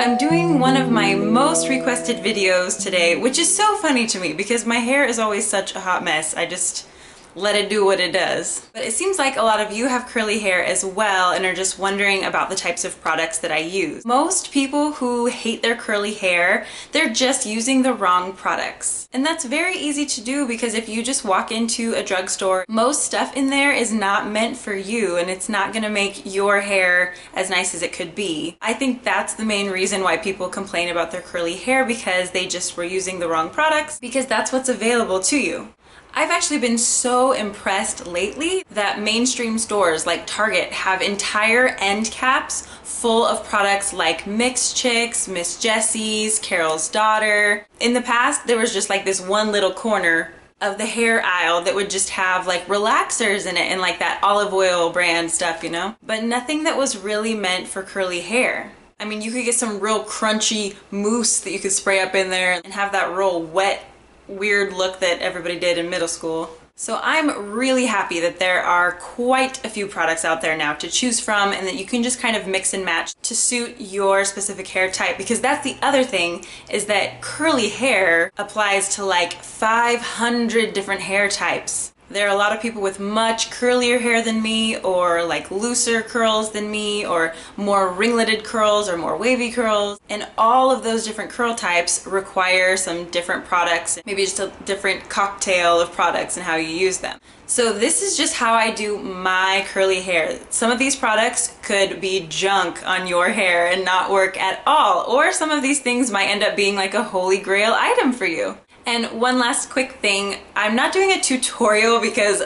I'm doing one of my most requested videos today, which is so funny to me because my hair is always such a hot mess. I just let it do what it does. But it seems like a lot of you have curly hair as well and are just wondering about the types of products that I use. Most people who hate their curly hair, they're just using the wrong products. And that's very easy to do because if you just walk into a drugstore, most stuff in there is not meant for you and it's not gonna make your hair as nice as it could be. I think that's the main reason why people complain about their curly hair, because they just were using the wrong products, because that's what's available to you. I've actually been so impressed lately that mainstream stores like Target have entire end caps full of products like Mix Chicks, Miss Jessie's, Carol's Daughter. In the past, there was just like this one little corner of the hair aisle that would just have like relaxers in it and like that olive oil brand stuff, you know? But nothing that was really meant for curly hair. I mean, you could get some real crunchy mousse that you could spray up in there and have that real wet, weird look that everybody did in middle school. So I'm really happy that there are quite a few products out there now to choose from and that you can just kind of mix and match to suit your specific hair type, because that's the other thing, is that curly hair applies to like 500 different hair types. There are a lot of people with much curlier hair than me, or like looser curls than me, or more ringleted curls or more wavy curls. And all of those different curl types require some different products, maybe just a different cocktail of products and how you use them. So this is just how I do my curly hair. Some of these products could be junk on your hair and not work at all, or some of these things might end up being like a holy grail item for you. And one last quick thing, I'm not doing a tutorial because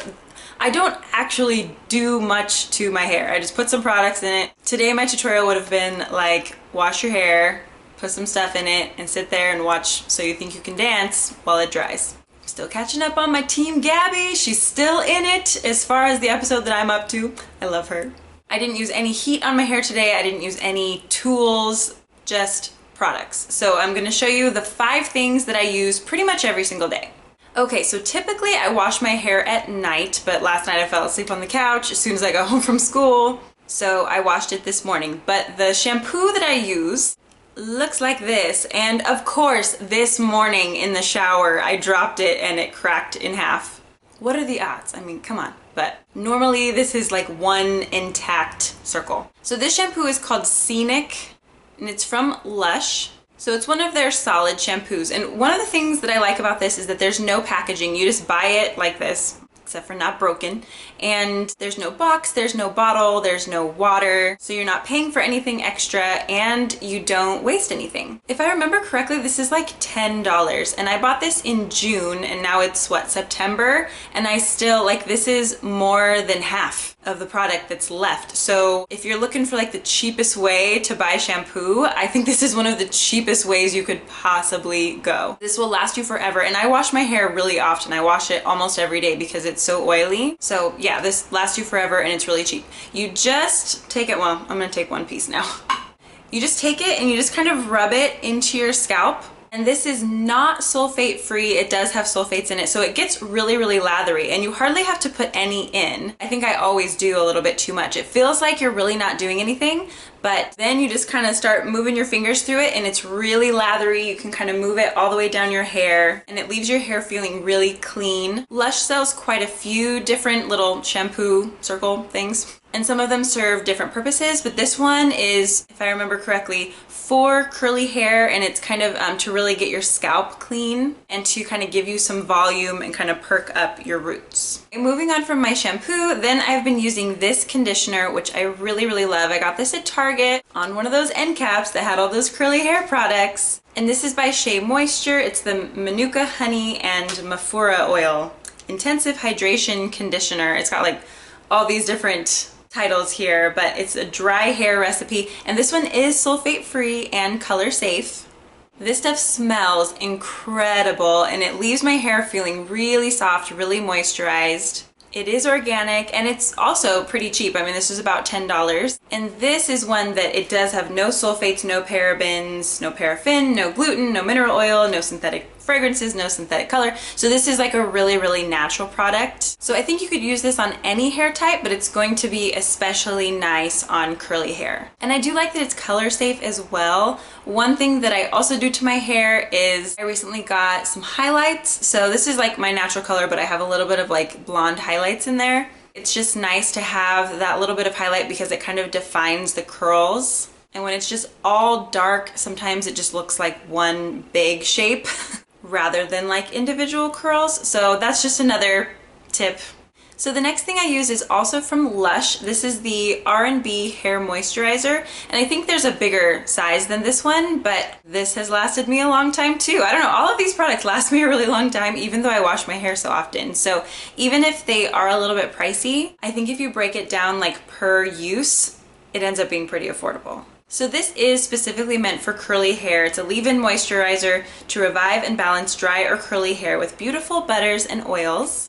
I don't actually do much to my hair. I just put some products in it. Today my tutorial would have been like, wash your hair, put some stuff in it, and sit there and watch So You Think You Can Dance while it dries. Still catching up on my Team Gabby. She's still in it as far as the episode that I'm up to. I love her. I didn't use any heat on my hair today. I didn't use any tools, just products. So I'm going to show you the 5 things that I use pretty much every single day. Okay, so typically I wash my hair at night, but last night I fell asleep on the couch as soon as I got home from school, so I washed it this morning. But the shampoo that I use looks like this, and of course this morning in the shower I dropped it and it cracked in half. What are the odds? I mean, come on. But normally this is like one intact circle. So this shampoo is called Scenic, and it's from Lush. So it's one of their solid shampoos. And one of the things that I like about this is that there's no packaging. You just buy it like this, except for not broken. And there's no box, there's no bottle, there's no water. So you're not paying for anything extra and you don't waste anything. If I remember correctly, this is like $10. And I bought this in June and now it's what, September? And I still, like, this is more than half of the product that's left. So if you're looking for like the cheapest way to buy shampoo, I think this is one of the cheapest ways you could possibly go. This will last you forever, and I wash my hair really often. I wash it almost every day because it's so oily. So yeah, this lasts you forever and it's really cheap. You just take it, well, I'm gonna take one piece now. You just take it and you just kind of rub it into your scalp. And this is not sulfate free. It does have sulfates in it, so it gets really, really lathery and you hardly have to put any in. I think I always do a little bit too much. It feels like you're really not doing anything, but then you just kind of start moving your fingers through it and it's really lathery. You can kind of move it all the way down your hair and it leaves your hair feeling really clean. Lush sells quite a few different little shampoo circle things, and some of them serve different purposes, but this one is, if I remember correctly, for curly hair, and it's kind of to really get your scalp clean and to kind of give you some volume and kind of perk up your roots. Okay, moving on from my shampoo, then I've been using this conditioner, which I really, really love. I got this at Target on one of those end caps that had all those curly hair products. And this is by Shea Moisture. It's the Manuka Honey and Mafura Oil Intensive Hydration Conditioner. It's got like all these different titles here, but it's a dry hair recipe, and this one is sulfate free and color safe. This stuff smells incredible and it leaves my hair feeling really soft, really moisturized. It is organic and it's also pretty cheap. I mean, this is about $10. And this is one that it does have no sulfates, no parabens, no paraffin, no gluten, no mineral oil, no synthetic fragrances, no synthetic color. So this is like a really, really natural product. So I think you could use this on any hair type, but it's going to be especially nice on curly hair. And I do like that it's color safe as well. One thing that I also do to my hair is I recently got some highlights. So this is like my natural color, but I have a little bit of like blonde highlights in there. It's just nice to have that little bit of highlight because it kind of defines the curls. And when it's just all dark, sometimes it just looks like one big shape rather than like individual curls. So that's just another tip. So the next thing I use is also from Lush. This is the R&B Hair Moisturizer. And I think there's a bigger size than this one, but this has lasted me a long time too. I don't know, all of these products last me a really long time, even though I wash my hair so often. So even if they are a little bit pricey, I think if you break it down like per use, it ends up being pretty affordable. So this is specifically meant for curly hair. It's a leave-in moisturizer to revive and balance dry or curly hair with beautiful butters and oils.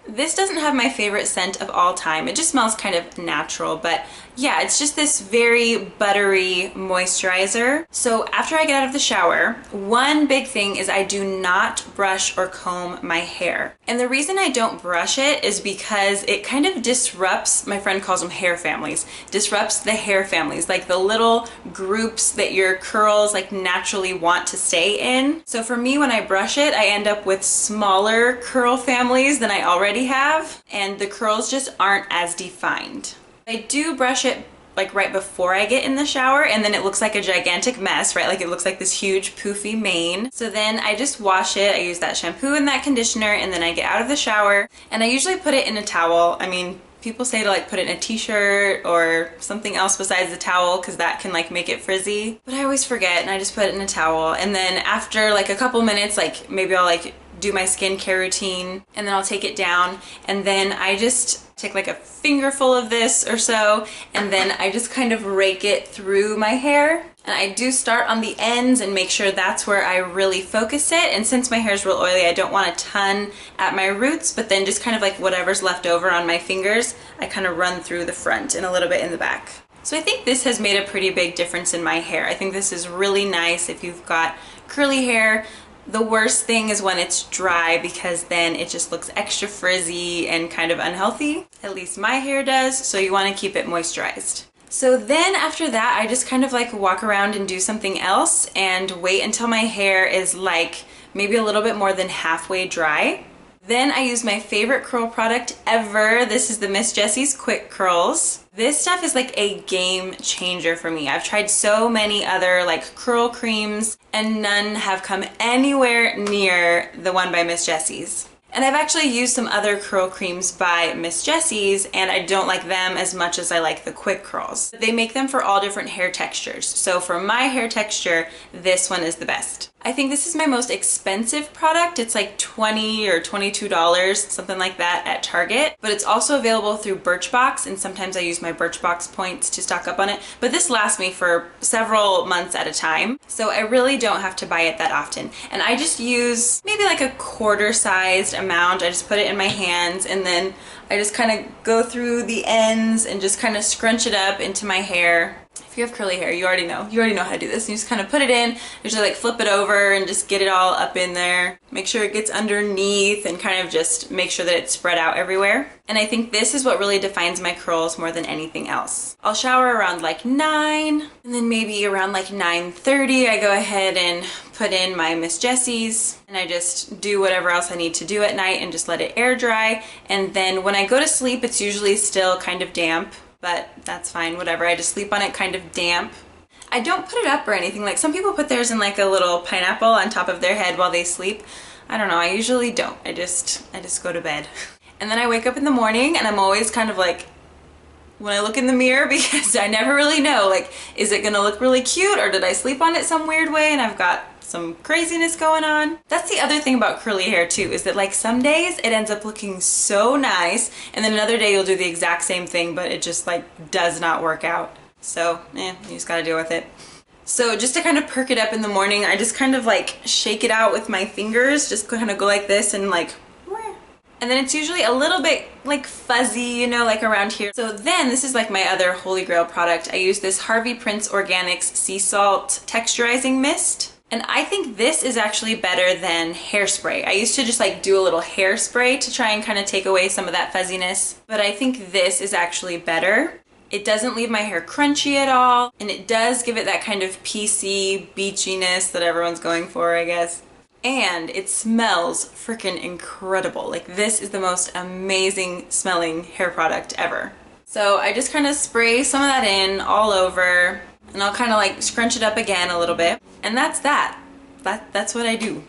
This doesn't have my favorite scent of all time. It just smells kind of natural, but yeah, it's just this very buttery moisturizer. So after I get out of the shower, one big thing is I do not brush or comb my hair. And the reason I don't brush it is because it kind of disrupts, my friend calls them hair families, disrupts the hair families, like the little groups that your curls like naturally want to stay in. So for me, when I brush it, I end up with smaller curl families than I already have, and the curls just aren't as defined. I do brush it like right before I get in the shower, and then it looks like a gigantic mess, right? Like it looks like this huge poofy mane. So then I just wash it. I use that shampoo and that conditioner, and then I get out of the shower, and I usually put it in a towel. I mean, people say to like put it in a t-shirt or something else besides the towel because that can like make it frizzy, but I always forget and I just put it in a towel. And then after like a couple minutes, like maybe I'll like do my skincare routine, and then I'll take it down, and then I just take like a fingerful of this or so, and then I just kind of rake it through my hair. And I do start on the ends and make sure that's where I really focus it. And since my hair is real oily, I don't want a ton at my roots, but then just kind of like whatever's left over on my fingers, I kind of run through the front and a little bit in the back. So I think this has made a pretty big difference in my hair. I think this is really nice if you've got curly hair. The worst thing is when it's dry, because then it just looks extra frizzy and kind of unhealthy. At least my hair does, so you want to keep it moisturized. So then after that, I just kind of like walk around and do something else and wait until my hair is like maybe a little bit more than halfway dry. Then I use my favorite curl product ever. This is the Miss Jessie's Quick Curls. This stuff is like a game changer for me. I've tried so many other like curl creams and none have come anywhere near the one by Miss Jessie's. And I've actually used some other curl creams by Miss Jessie's, and I don't like them as much as I like the Quick Curls. They make them for all different hair textures. So for my hair texture, this one is the best. I think this is my most expensive product. It's like $20 or $22, something like that at Target. But it's also available through Birchbox, and sometimes I use my Birchbox points to stock up on it. But this lasts me for several months at a time, so I really don't have to buy it that often. And I just use maybe like a quarter-sized amount. I just put it in my hands, and then I just kind of go through the ends and just kind of scrunch it up into my hair. If you have curly hair, you already know how to do this. You just kind of put it in, usually like flip it over and just get it all up in there. Make sure it gets underneath and kind of just make sure that it's spread out everywhere. And I think this is what really defines my curls more than anything else. I'll shower around like 9, and then maybe around like 9:30 I go ahead and put in my Miss Jessie's, and I just do whatever else I need to do at night and just let it air dry. And then when I go to sleep, it's usually still kind of damp, but that's fine, whatever. I just sleep on it kind of damp. I don't put it up or anything. Like some people put theirs in like a little pineapple on top of their head while they sleep. I don't know, I usually don't. I just go to bed. And then I wake up in the morning and I'm always kind of like, when I look in the mirror, because I never really know, like, is it gonna look really cute or did I sleep on it some weird way and I've got some craziness going on? That's the other thing about curly hair too, is that like some days it ends up looking so nice, and then another day you'll do the exact same thing but it just like does not work out. So you just gotta deal with it. So just to kind of perk it up in the morning, I just kind of like shake it out with my fingers, just kind of go like this and like, and then it's usually a little bit like fuzzy, you know, like around here. So then this is like my other holy grail product. I use this Harvey Prince Organics Sea Salt Texturizing Mist. And I think this is actually better than hairspray. I used to just like do a little hairspray to try and kind of take away some of that fuzziness, but I think this is actually better. It doesn't leave my hair crunchy at all, and it does give it that kind of PC beachiness that everyone's going for, I guess. And it smells freaking incredible. Like, this is the most amazing smelling hair product ever. So I just kind of spray some of that in all over, and I'll kind of like scrunch it up again a little bit. And that's that. That's what I do.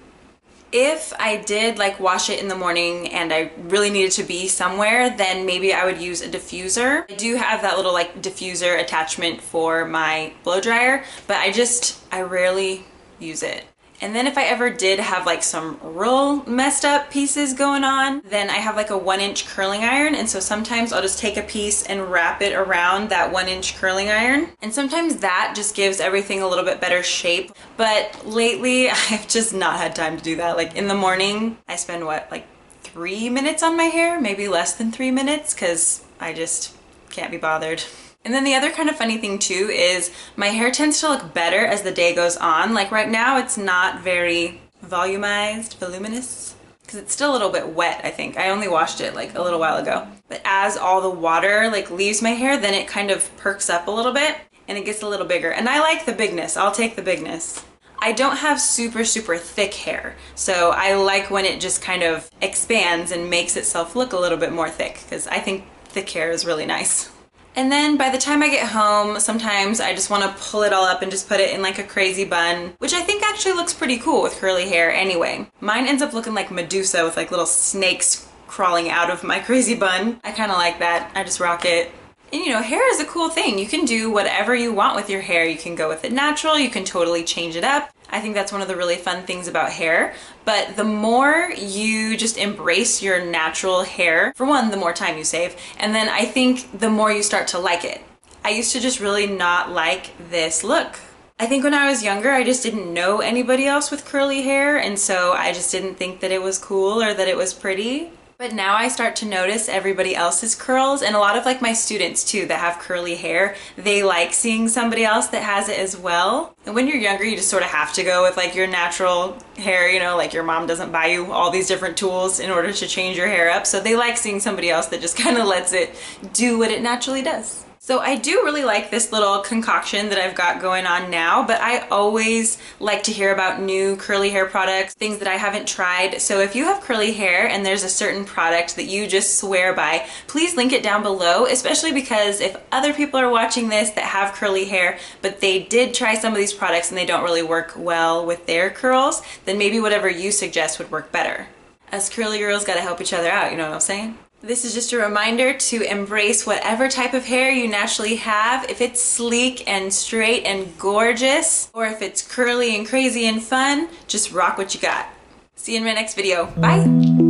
If I did like wash it in the morning and I really needed to be somewhere, then maybe I would use a diffuser. I do have that little like diffuser attachment for my blow dryer, but I rarely use it. And then if I ever did have like some real messed up pieces going on, then I have like a 1-inch curling iron. And so sometimes I'll just take a piece and wrap it around that 1-inch curling iron. And sometimes that just gives everything a little bit better shape. But lately I've just not had time to do that. Like in the morning, I spend what, like 3 minutes on my hair, maybe less than 3 minutes, because I just can't be bothered. And then the other kind of funny thing too is my hair tends to look better as the day goes on. Like right now it's not very voluminous, because it's still a little bit wet, I think. I only washed it like a little while ago. But as all the water like leaves my hair, then it kind of perks up a little bit and it gets a little bigger. And I like the bigness. I'll take the bigness. I don't have super thick hair, so I like when it just kind of expands and makes itself look a little bit more thick, because I think thick hair is really nice. And then by the time I get home, sometimes I just want to pull it all up and just put it in like a crazy bun, which I think actually looks pretty cool with curly hair anyway. Mine ends up looking like Medusa with like little snakes crawling out of my crazy bun. I kind of like that. I just rock it. And you know, hair is a cool thing. You can do whatever you want with your hair. You can go with it natural, you can totally change it up. I think that's one of the really fun things about hair. But the more you just embrace your natural hair, for one, the more time you save, and then I think the more you start to like it. I used to just really not like this look. I think when I was younger, I just didn't know anybody else with curly hair, and so I just didn't think that it was cool or that it was pretty. But now I start to notice everybody else's curls, and a lot of like my students too that have curly hair, they like seeing somebody else that has it as well. And when you're younger, you just sort of have to go with like your natural hair, you know, like your mom doesn't buy you all these different tools in order to change your hair up. So they like seeing somebody else that just kind of lets it do what it naturally does. So I do really like this little concoction that I've got going on now, but I always like to hear about new curly hair products, things that I haven't tried. So if you have curly hair and there's a certain product that you just swear by, please link it down below, especially because if other people are watching this that have curly hair, but they did try some of these products and they don't really work well with their curls, then maybe whatever you suggest would work better. Us curly girls gotta help each other out, you know what I'm saying? This is just a reminder to embrace whatever type of hair you naturally have. If it's sleek and straight and gorgeous, or if it's curly and crazy and fun, just rock what you got. See you in my next video. Bye!